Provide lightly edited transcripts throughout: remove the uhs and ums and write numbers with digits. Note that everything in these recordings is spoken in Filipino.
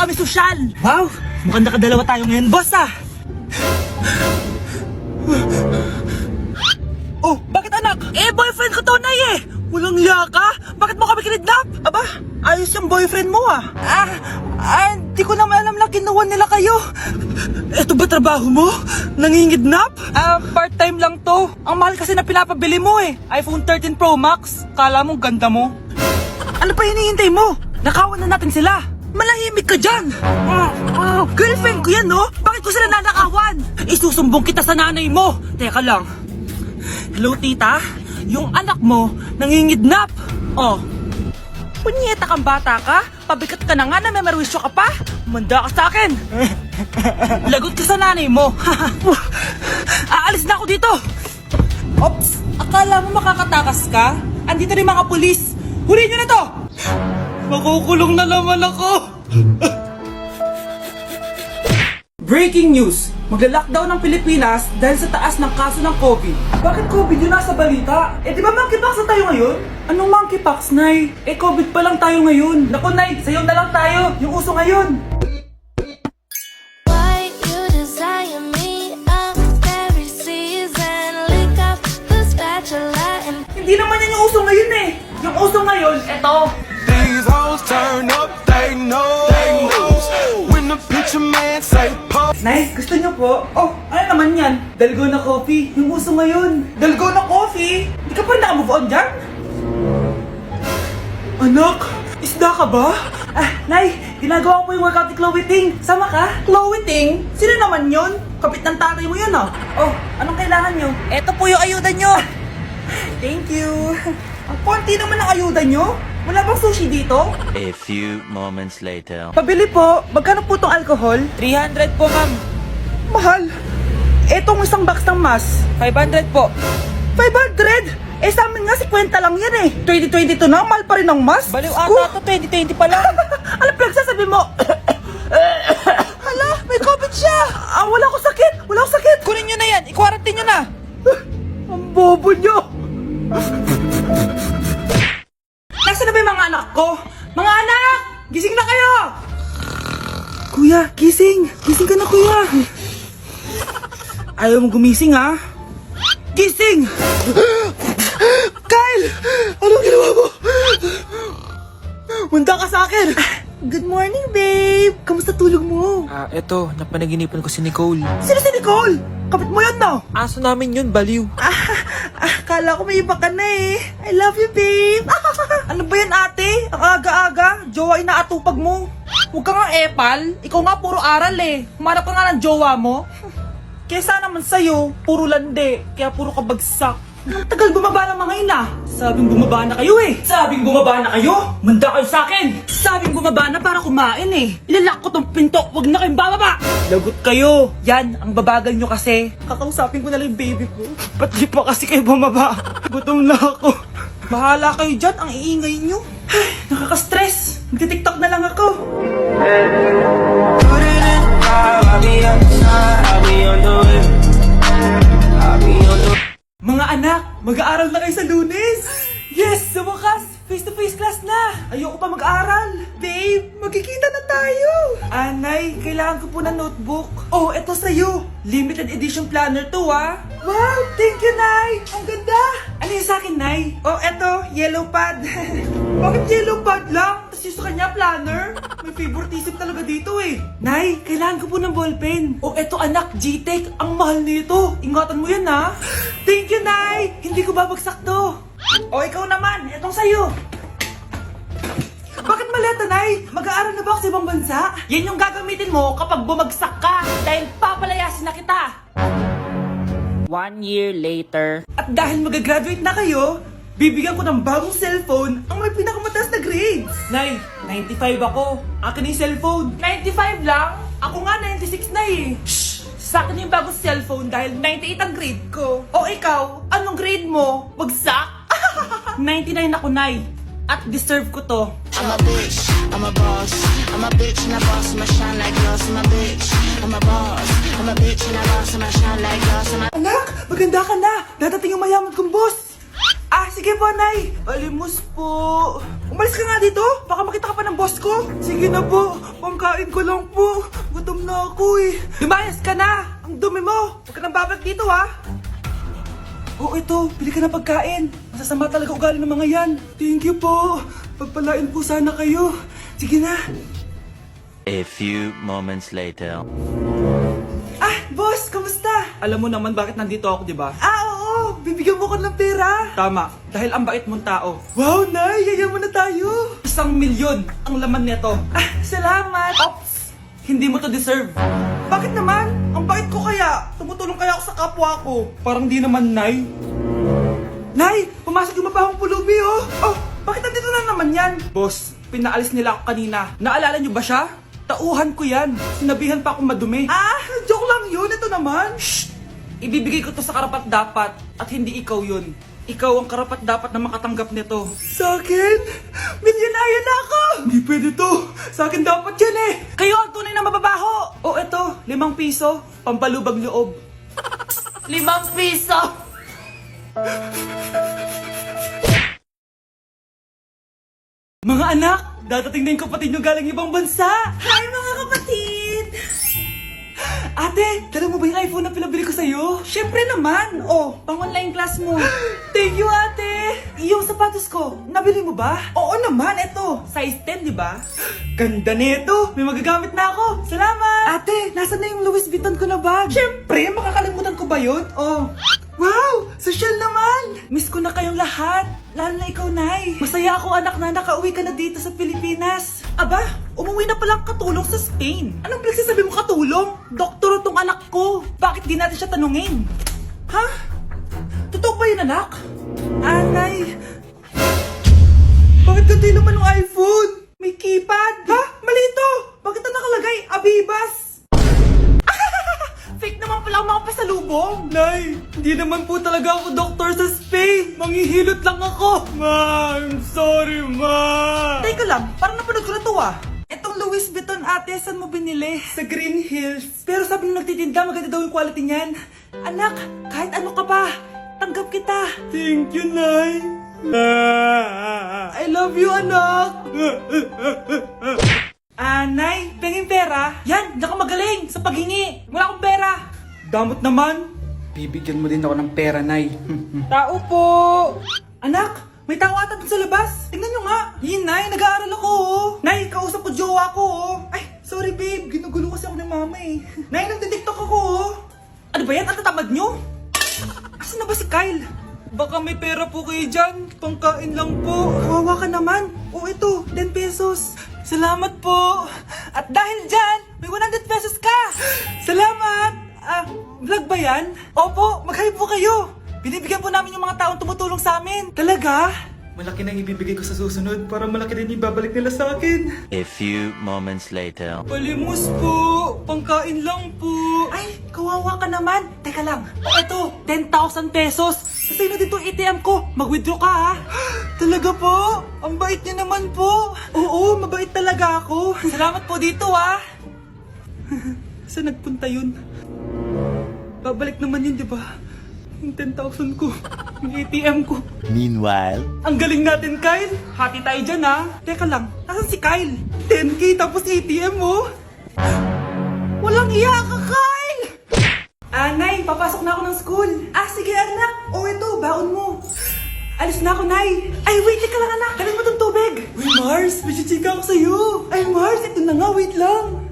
kami sosyal. Wow, mukhang nakadalawa tayo ngayon, boss ah. Oh, bakit anak? Eh, boyfriend ko to, Nay eh. Walang liya ka? Bakit mo kami kinidnap? Aba, ayos yung boyfriend mo ah. Di ko naman alam na kinuha nila kayo. Eto ba trabaho mo? Nangingidnap? Part-time lang to. Ang mahal kasi na pinapabili mo eh. iPhone 13 Pro Max. Kala mo ganda mo. Ano pa hinihintay mo? Nakawan na natin sila. Malahimik ka dyan. Girlfriend ko yan no? Bakit ko sila nanakawan? Isusumbong kita sa nanay mo. Teka lang. Hello tita? Yung anak mo nangingidnap. Oh. Punyeta kang bata ka? Pabigat ka na nga na may marwisyo ka pa? Manda ka sa akin. Lagot ka sa nanay mo. Aalis na ako dito. Ops, akala mo makakatakas ka? Andito rin mga pulis. Huli nyo na to. Makukulong na naman ako. Breaking news! Magla-lockdown ng Pilipinas dahil sa taas ng kaso ng COVID. Bakit COVID yun nasa balita? Eh di ba monkeypox na tayo ngayon? Anong monkeypox, Nay? Eh COVID pa lang tayo ngayon. Naku, Nay, sayo na lang tayo. Yung uso ngayon. Why you desire me of every season? Lick up the spatula and Hindi naman yan yung uso ngayon eh. Yung uso ngayon, eto. These hoes turn up, they know. When the picture man say pop. Nay, gusto niyo po? Oh, ano naman yan? Dalgona coffee. Yung uso ngayon. Dalgona coffee? Hindi ka pa na-move on dyan? Anak, isda ka ba? Nay, ginagawa ko yung workout ni Chloe Ting. Sama ka? Chloe Ting? Sino naman yun? Kapit ng tatay mo yun ah. Oh, anong kailangan nyo? Eto po yung ayuda nyo. Thank you. Ang konti naman ang ayuda nyo. Wala bang sushi dito? A few moments later. Pabili po. Magkano po tong alcohol? 300 po, ma'am. Mahal. Etong isang box ng mas. 500 po. 500? Eh sa amin nga 50 lang yan eh. 2022 na, mahal pa rin ang mas. Baliw ata to, 2020 pa lang. Ano pinagsasabi mo? Hala, may COVID siya. Wala ko sakit. Wala ko sakit. Kunin nyo na yan. I-quarantine nyo na. Ang bobo nyo. Nasaan na ba yung mga anak ko? Mga anak! Gising na kayo! Kuya, gising! Gising ka na, kuya! Ayaw mo gumising, ha? Gising! Kyle! Anong ginawa mo? Munda ka sa akin! Good morning, babe! Kamusta tulog mo? Eto, napanaginipan ko si Nicole. Sino si Nicole? Kapit mo yun, no? Aso namin yun, baliw. Kala ko may iba ka na eh. I love you, babe. Ano ba yan, ate? Ang aga-aga. Jowa inaatupag mo. Huwag ka nga epal. Ikaw nga puro aral eh. Humanap ka nga ng jowa mo. Kesa naman sa'yo, puro lande. Kaya puro kabagsak. Ang tagal bumaba ng mga ina. Sabing bumaba na kayo eh. Sabing bumaba na kayo. Manda kayo sa akin. Sabing bumaba na para kumain eh. Ilalak ko tong pinto. Huwag na kayong bababa. Lagot kayo. Yan, ang babagal nyo kasi. Kakausapin ko na lang yung baby ko. Ba't di pa kasi kayo bumaba? Gutom na ako. Bahala kayo dyan. Ang iingay nyo. Ay, nakaka-stress. Magti-tiktok na lang ako. Put it in the vibe, I'll be on the side, I'll be on the way. I'll be on the Mga anak, mag-aaral na kayo sa Lunes! Yes! Sa wakas! Face-to-face class na! Ayoko pa mag-aaral! Babe, magkikita na tayo! Anay, kailangan ko po ng notebook. Oh, eto sa'yo! Limited edition planner to, ah! Wow! Thank you, Nay! Ang ganda! Ano yung sa'kin, Nay? Oh, eto, yellow pad. Bakit yellow pad lang? Tapos yung sa kanya, planner? May favoritism talaga dito eh. Nay, kailangan ko po ng ballpen. Oh, eto anak, G-Tech. Ang mahal nito. Ingatan mo yan, ha? Thank you, Nay! Hindi ko babagsak to. O, ikaw naman. Etong sa'yo. Bakit maleta, Nay? Mag-aaral na ba ako sa ibang bansa? Yan yung gagamitin mo kapag bumagsak ka. Dahil papalayasin na kita. 1 year later. At dahil mag-graduate na kayo, bibigyan ko ng bagong cellphone ang may pinakamataas na grades. Nay, 95 ako. Akin yung cellphone. 95 lang? Ako nga 96 na eh. Shh! Sa akin yung bagong cellphone dahil 98 ang grade ko. O ikaw, anong grade mo? Bagsak? 99 ako, Nay. At deserve ko to. I'm a bitch, I'm a boss. I'm a bitch and a boss, I'ma shine like gloss. I'm a bitch, I'm a boss. I'm a bitch and a boss, I'ma shine like gloss. Anak, maganda ka na. Dadating yung mayaman kong boss. Sige po, Nay. Alimos po. Umalis ka nga dito. Baka makita ka pa ng boss ko. Sige na po. pangkain ko lang po. Gutom na ako eh. Lumayas ka na! Ang dumi mo! Huwag ka nang babalik dito ha! Oh, ito. Bili ka ng pagkain. Masasama talaga ugali ng mga yan. Thank you po. Pagpalain po sana kayo. Sige na. A few moments later. Ah, boss! Kamusta? Alam mo naman bakit nandito ako, di ba? Ah, oo! Bibigyan mo ko ng pera! Tama, dahil ang bait mong tao. Wow, Nay! Yayaman na tayo! 1,000,000 ang laman nito. Ah, salamat! Ops! Hindi mo to deserve. Bakit naman? Ang bait ko kaya? Tumutulong kaya ako sa kapwa ko? Parang di naman, Nay. Nay! Pumasok yung mapahong pulubi, oh! Oh! Bakit nandito na naman yan? Boss, pinaalis nila ako kanina. Naalala niyo ba siya? Tauhan ko yan. Sinabihan pa akong madumi. Ah, joke lang yun. Ito naman. Shh! Ibibigay ko to sa karapat dapat at hindi ikaw yun. Ikaw ang karapat dapat na makatanggap nito. Sa akin? Milyonaryo na ako! Hindi pwede to. Sa akin dapat yan eh. Kayo ang tunay na mababaho. O eto, 5 piso. Pampalubag loob. 5 piso! Mga anak, dadating na yung kapatid nyo galing ibang bansa. Hi mga kapatid! Ate, dala mo ba yung iPhone na pinabili ko sa'yo? Syempre naman. Oh, pang online class mo. Thank you, ate. Yung sapatos ko, nabili mo ba? Oo naman, eto. Size 10, di ba? Ganda nito. May magagamit na ako. Salamat. Ate, nasa na yung Louis Vuitton ko na bag? Syempre, makakalimutan ko ba yun? Oh. Wow! Social naman! Miss ko na kayong lahat. Lalo na ikaw, Nay. Masaya ako, anak, na nakauwi ka na dito sa Pilipinas. Aba, umuwi na palang katulong sa Spain. Anong pinagsasabi mo katulong? Doktor tong anak ko. Bakit di natin siya tanungin? Ha? Totoo ba yun, anak? Nay. Bakit ganito naman ng iPhone? May keypad. Ha? Mali ito. Bakit na nakalagay? Abibas. Fake naman pala ang mga pasalubong. Nay, hindi naman po talaga ako doktor sa Spain. Manghihilot lang ako. Ma, I'm sorry, ma. Teka lang, parang napanood ko na to ah. Etong Louis Vuitton ate, saan mo binili? Sa Green Hills. Pero sabi nung nagtitinda, maganda daw yung quality niyan. Anak, kahit ano ka pa, tanggap kita. Thank you, Nay. I love you, anak. Nay, pengin pera? Yan, diyan ka magaling sa paghingi. Wala akong pera. Damot naman. Bibigyan mo din ako ng pera, Nay. Tao po. Anak, may tao ata dun sa labas. Tingnan nyo nga. Yun, Nay, nag-aaral ako, oh. Nay, kausap ko jowa ko, oh. Ay, sorry, babe. Ginugulo kasi ako ng mama, eh. Nay, nagtitiktok ako, oh. Ano ba yan? Ang tatamad nyo? Asan na ba si Kyle? Baka may pera po kayo dyan. Pangkain lang po. Kawawa ka naman. O ito, 10 pesos. Salamat po. At dahil dyan, may 100 pesos ka. Salamat. Vlog ba yan? Opo, mag-hype po kayo. Binibigyan po namin yung mga taong tumutulong sa amin. Talaga? Malaki na ibibigay ko sa susunod para malaki din ibabalik nila sa akin. A few moments later. Palimos po. Pangkain lang po. Ay, kawawa ka naman. Teka lang. Ito, 10,000 pesos. Kasi na dito ATM ko. Mag-withdraw ka ha. Talaga po? Ang bait niya naman po. Oo, mabait talaga ako. Salamat po dito ha. Saan nagpunta yun? Babalik naman yun, di ba? Yung 10,000 ko. Yung ATM ko. Meanwhile. Ang galing natin, Kyle. Hati tayo dyan, ha? Teka lang, nasan si Kyle? 10K tapos ATM mo? Walang iya ka, Kyle! Nay, papasok na ako ng school. Sige, anak. Ito, baon mo. Alis na ako, Nay. Ay, wait ka lang, anak. Dalhin mo tong tubig. Uy, Mars, may chika ako sa'yo. Ay, Mars, ito na nga, wait lang.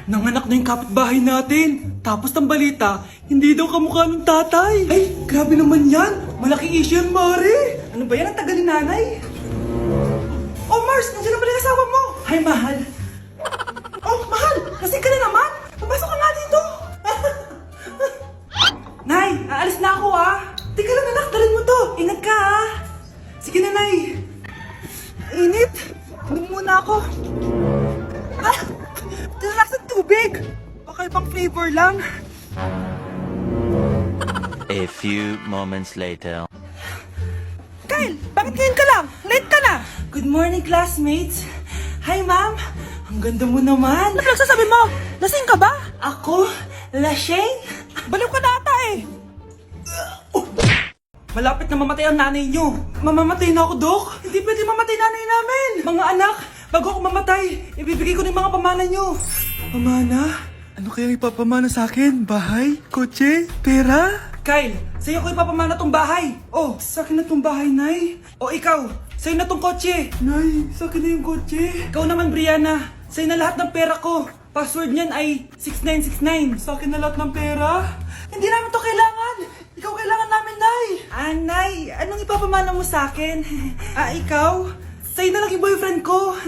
Nanganak na yung kapitbahay natin. Tapos ng balita, hindi daw kamukha ng tatay. Ay, grabe naman yan. Malaking issue yan, Mari. Ano ba yan? Ang tagal ni nanay. Oh, Mars, nandiyan na pala yung asawa mo. Hi, mahal. Oh, mahal, lasing ka na naman. Pumasok ka nga dito. Nay, aalis na ako Teka lang, anak, dalhin mo to. Ingat ka Sige na, Nay. Init. Inom muna ako. Lasang tubig. Baka ibang flavor lang. A few moments later. Kyle, bakit ngayon ka lang? Late ka na. Good morning, classmates. Hi, ma'am. Ang ganda mo naman. Ano pinagsasabi mo? Lasing ka ba? Ako? Lasing? Baliw ka na ata eh. Malapit na mamatay ang nanay nyo. Mamamatay na ako, Dok. Hindi pwede mamatay nanay namin. Mga anak, bago ako mamatay, ibibigay ko na yung mga pamana nyo. Pamana? Ano kaya ipapamana sa akin? Bahay? Kotse? Pera? Kyle, sa'yo ko ipapamana tong bahay. Oh, sa akin na tong bahay, Nay. O ikaw, sa'yo na tong kotse. Nay, sa akin na yung kotse. Ikaw naman, Brianna, sa'yo na lahat ng pera ko. Password niyan ay 6969. Sa akin na lahat ng pera? Hindi namin to kailangan. Ikaw kailangan namin, Nay. Nay, anong ipapamana mo sa akin? Ikaw? Sa'yo na lang yung boyfriend ko.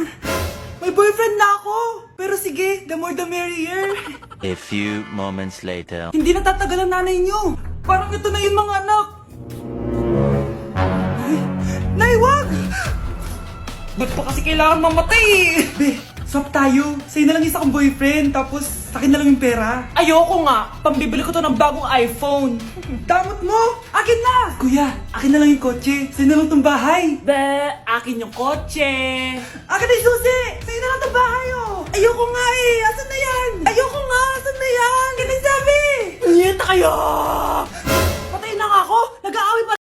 May boyfriend na ako. Pero sige, the more the merrier. A few moments later. Hindi na tatagal ang nanay niyo. Parang ito na yung mga anak. Nay, wag! Ba't pa kasi kailangan mamatay? Be, swap tayo. Sa'yo na lang isa kong boyfriend, tapos sa akin na lang yung pera. Ayoko nga. Pambibili ko to ng bagong iPhone. Damot mo! Akin na! Kuya, akin na lang yung kotse. Sa'yo na lang tong bahay. Be, akin yung kotse. Akin na yung susi! Sa'yo na lang tong bahay, oh! Ayoko nga eh! Asan na yan? Ayoko nga! Asan na yan? Ganun sabi! Niyenta kayo!